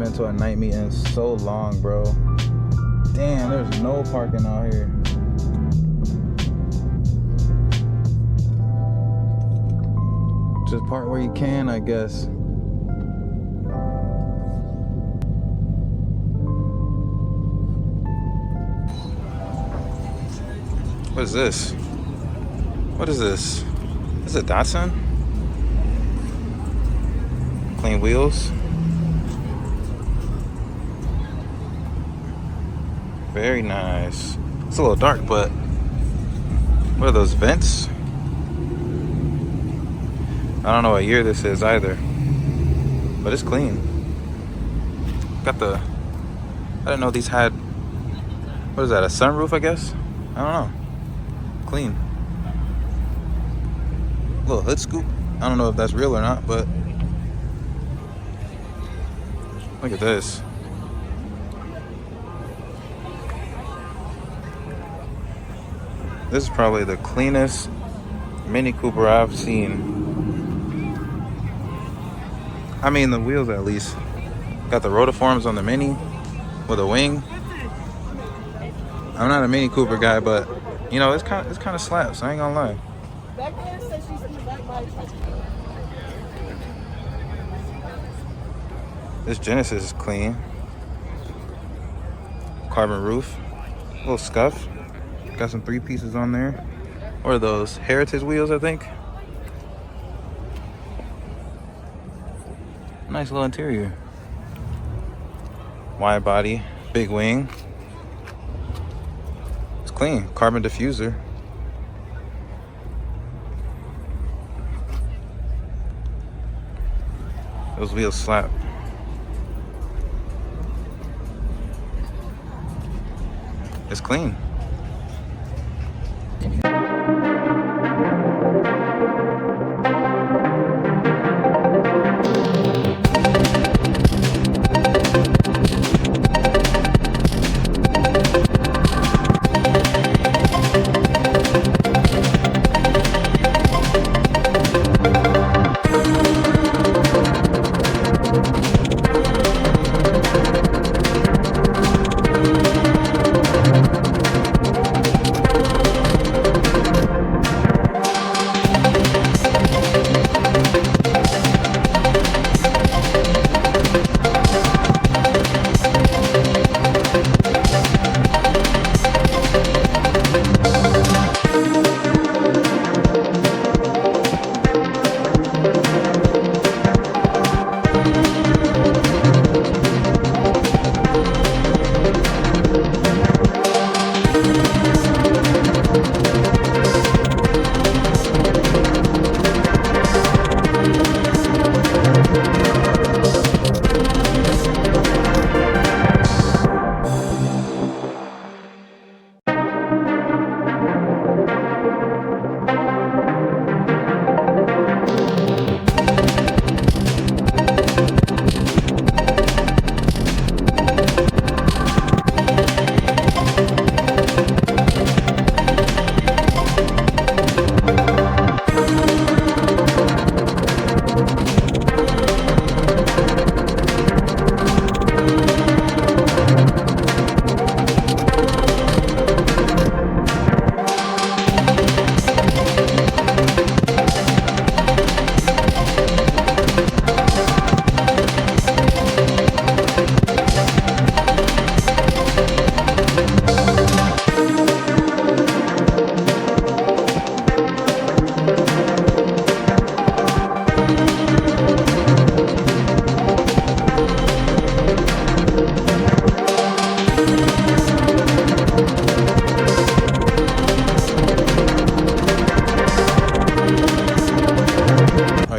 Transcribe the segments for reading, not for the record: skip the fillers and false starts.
been to a night meet in so long, bro. Damn, there's no parking out here. Just park where you can, I guess. What is this? What is this? Is it Datsun? Clean wheels. Very nice. It's a little dark, but what are those vents? I don't know what year this is either, but it's clean. Got the, I didn't know these had, what is that, a sunroof, I guess? I don't know. Clean. Little hood scoop. I don't know if that's real or not, but look at this. This is probably the cleanest Mini Cooper I've seen. I mean, the wheels at least. Got the rotiforms on the Mini with a wing. I'm not a Mini Cooper guy, but you know, it's kind of slaps. I ain't gonna lie. This Genesis is clean. Carbon roof, a little scuff. Got some 3 pieces on there. What are those? Heritage wheels, I think. Nice little interior. Wide body, big wing. It's clean. Carbon diffuser. Those wheels slap. It's clean.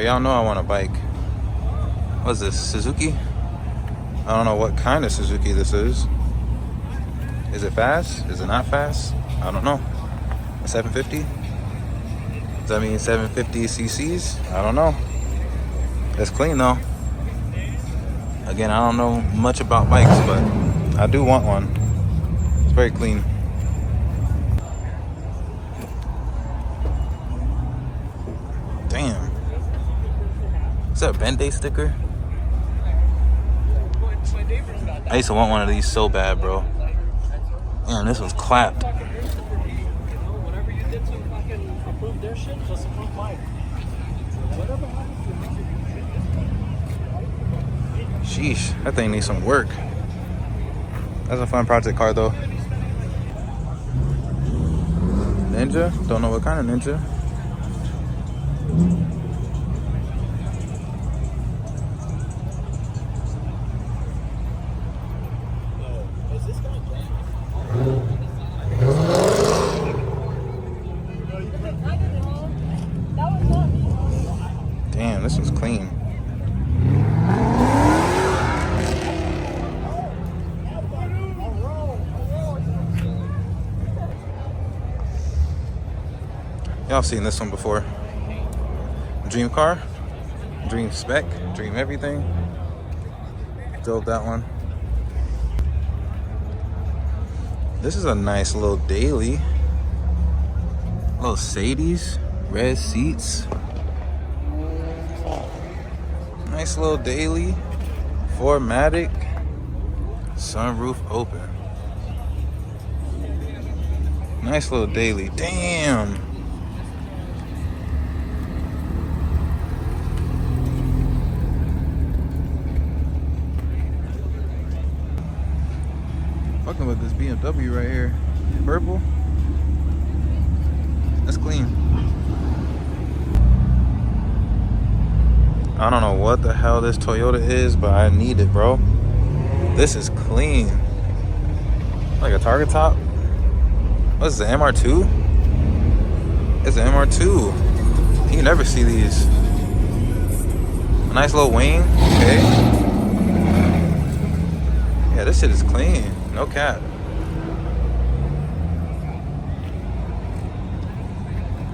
Y'all know I want a bike. What's this, Suzuki? I don't know what kind of Suzuki this is. Is it fast? Is it not fast? I don't know. A 750? Does that mean 750 cc's? I don't know. It's clean though. Again, I don't know much about bikes, but I do want one. It's very clean. Damn. Is that a Band-Aid sticker? I used to want one of these so bad, bro. Man, this was clapped. Whatever you did to fucking approve their shit, just approve mine. Whatever happens to Sheesh, that thing needs some work. That's a fun project car though. Ninja? Don't know what kind of ninja. is this guy black? Damn, this was clean. Y'all seen this one before. Dream car, dream spec, dream everything. Drove that one. This is a nice little daily. Little Sadies, red seats. Nice little daily. 4MATIC, sunroof open. Nice little daily. Damn. Fucking with this BMW right here. Purple. That's clean. I don't know what the hell this Toyota is, but I need it, bro. This is clean. Like a target top. What is the MR2? It's an MR2. You never see these. A nice little wing. Okay. Yeah, this shit is clean. No cap.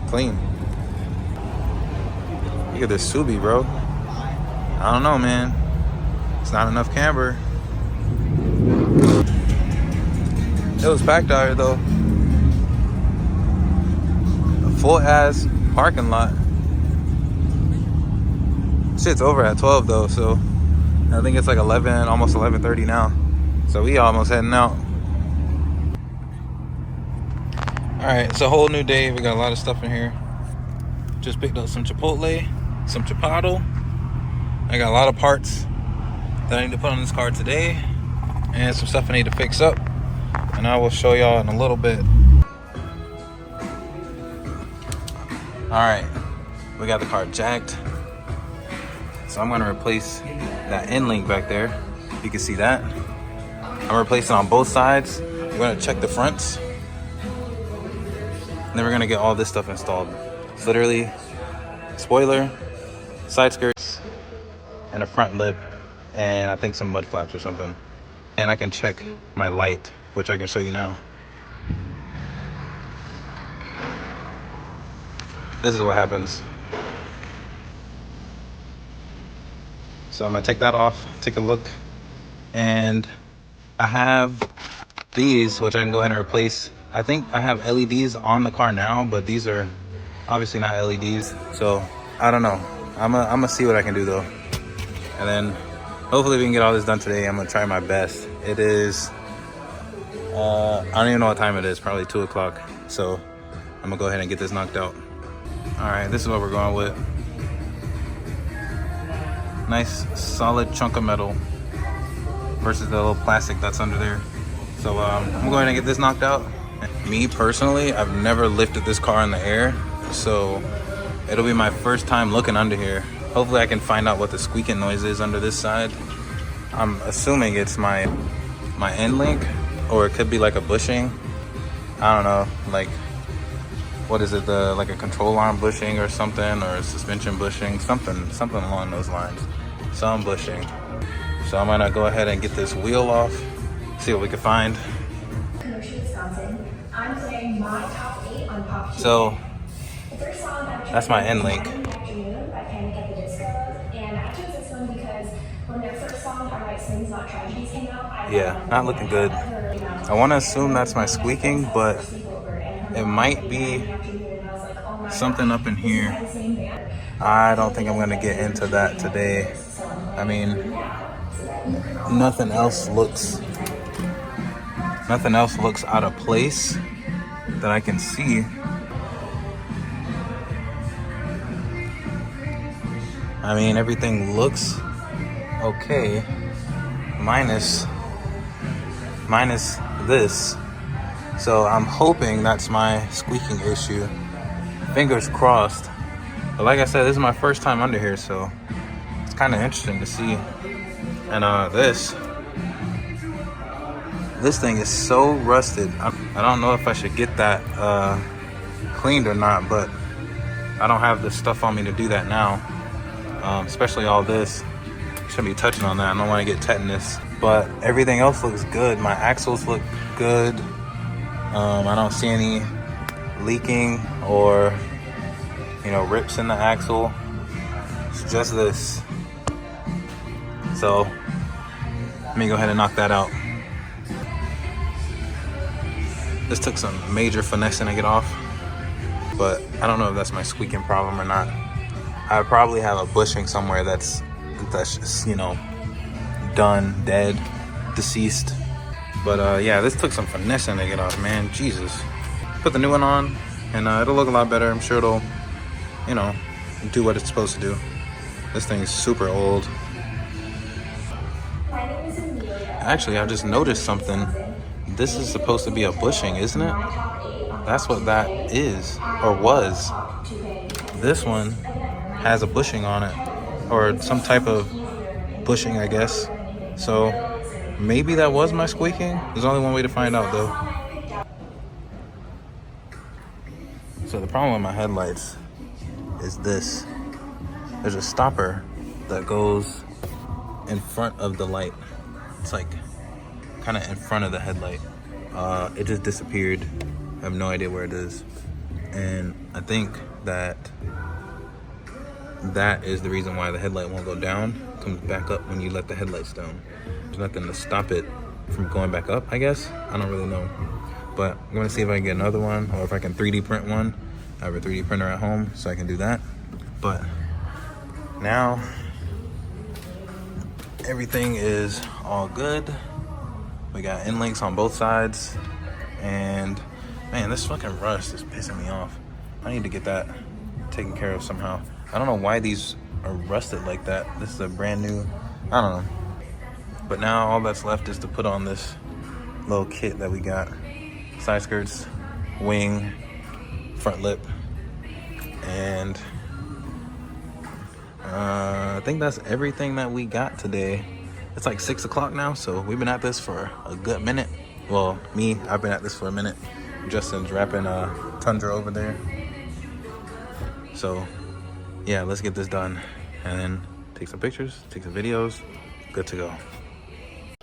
Clean. Look at this Subi, bro. I don't know, man. It's not enough camber. It was packed out here, though. A full-ass parking lot. Shit's over at 12, though, so I think it's like 11, almost 11:30 now. So we almost heading out. Alright, it's a whole new day. We got a lot of stuff in here. Just picked up some Chipotle, some Chipotle. I got a lot of parts that I need to put on this car today. And some stuff I need to fix up. And I will show y'all in a little bit. Alright, we got the car jacked. So I'm gonna replace that end link back there. You can see that. I'm replacing on both sides. We're gonna check the fronts. And then we're gonna get all this stuff installed. It's literally spoiler, side skirts, and a front lip, and I think some mud flaps or something. And I can check my light, which I can show you now. This is what happens. So I'm gonna take that off, take a look, and I have these, which I can go ahead and replace. I think I have LEDs on the car now, but these are obviously not LEDs. So I don't know. I'm gonna see what I can do though. And then hopefully we can get all this done today. I'm gonna try my best. It is, I don't even know what time it is, probably 2 o'clock. So I'm gonna go ahead and get this knocked out. All right, this is what we're going with. Nice solid chunk of metal versus the little plastic that's under there. So I'm gonna go ahead and get this knocked out. Me personally, I've never lifted this car in the air, so it'll be my first time looking under here. Hopefully I can find out what the squeaking noise is under this side. I'm assuming it's my end link, or it could be like a bushing. I don't know, like, what is it, like a control arm bushing or something, or a suspension bushing, something along those lines. Some bushing. So I'm gonna go ahead and get this wheel off, see what we can find. So that's my end link. Yeah, not looking good. I want to assume that's my squeaking, but it might be something up in here. I don't think I'm gonna get into that today. I mean, nothing else looks out of place that I can see. I mean, everything looks okay, minus this. So I'm hoping that's my squeaking issue. Fingers crossed. But like I said, this is my first time under here, so it's kind of interesting to see. And this thing is so rusted. I don't know if I should get that cleaned or not, but I don't have the stuff on me to do that now. Especially all this. Shouldn't be touching on that. I don't want to get tetanus. But everything else looks good. My axles look good. I don't see any leaking or, rips in the axle. It's just this. So let me go ahead and knock that out. This took some major finessing to get off, but I don't know if that's my squeaking problem or not. I probably have a bushing somewhere that's just, done, dead, deceased. But yeah, this took some finessing to get off, man. Jesus. Put the new one on, and it'll look a lot better. I'm sure it'll, do what it's supposed to do. This thing is super old. Actually, I just noticed something. This is supposed to be a bushing, isn't it? That's what that is, or was. This one has a bushing on it, or some type of bushing, I guess. So maybe that was my squeaking. There's only one way to find out, though. So the problem with my headlights is this. There's a stopper that goes in front of the light. It's like kind of in front of the headlight. It just disappeared. I have no idea where it is. And I think that is the reason why the headlight won't go down. It comes back up when you let the headlights down. There's nothing to stop it from going back up, I guess. I don't really know. But I'm gonna see if I can get another one, or if I can 3D print one. I have a 3D printer at home, so I can do that. But now everything is all good. We got end links on both sides. And man, this fucking rust is pissing me off. I need to get that taken care of somehow. I don't know why these are rusted like that. This is a brand new, I don't know. But now all that's left is to put on this little kit that we got. Side skirts, wing, front lip, and I think that's everything that we got today. It's like 6 o'clock now, so we've been at this for a good minute. Well, I've been at this for a minute. Justin's wrapping a Tundra over there. So yeah, let's get this done and then take some pictures, take some videos. Good to go.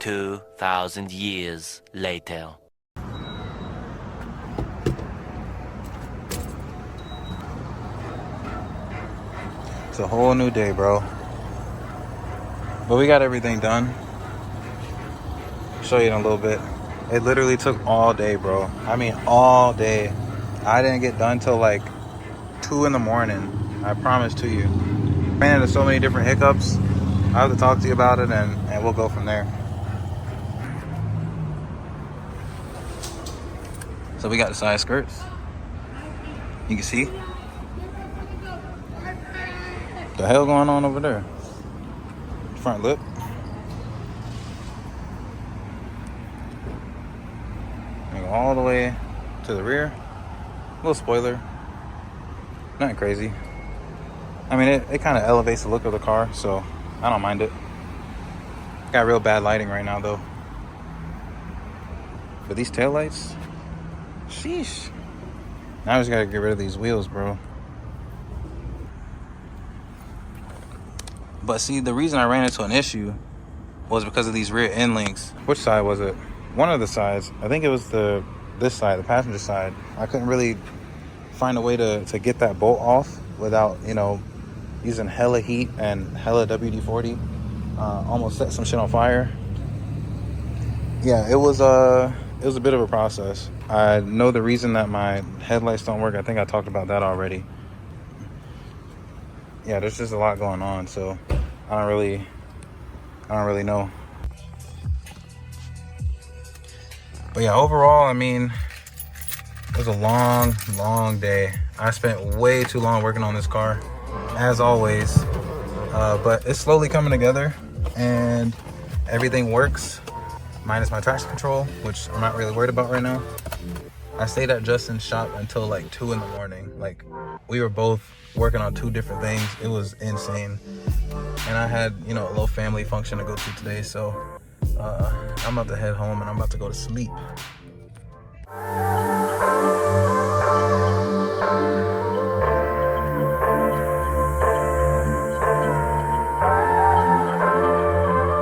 2,000 years later. It's a whole new day, bro. But we got everything done. Show you in a little bit. It literally took all day, bro. I mean, all day. I didn't get done till like 2 in the morning. I promise to you. Ran into so many different hiccups. I have to talk to you about it, and we'll go from there. So we got the side skirts. You can see. The hell going on over there? Front lip. And go all the way to the rear. Little spoiler. Nothing crazy. I mean, it kind of elevates the look of the car, so I don't mind it. Got real bad lighting right now, though. But these taillights, sheesh. Now I just gotta get rid of these wheels, bro. But see, the reason I ran into an issue was because of these rear end links. Which side was it? One of the sides. I think it was this side, the passenger side. I couldn't really find a way to get that bolt off without, using hella heat and hella WD-40. Almost set some shit on fire. Yeah, it was a bit of a process. I know the reason that my headlights don't work. I think I talked about that already. Yeah, there's just a lot going on, so I don't really know. But yeah, overall, I mean, it was a long day. I spent way too long working on this car, as always. But it's slowly coming together, and everything works, minus my traction control, which I'm not really worried about right now. I stayed at Justin's shop until like 2 in the morning. Like, we were both working on 2 different things. It was insane. And I had, you know, a little family function to go to today, so I'm about to head home and I'm about to go to sleep.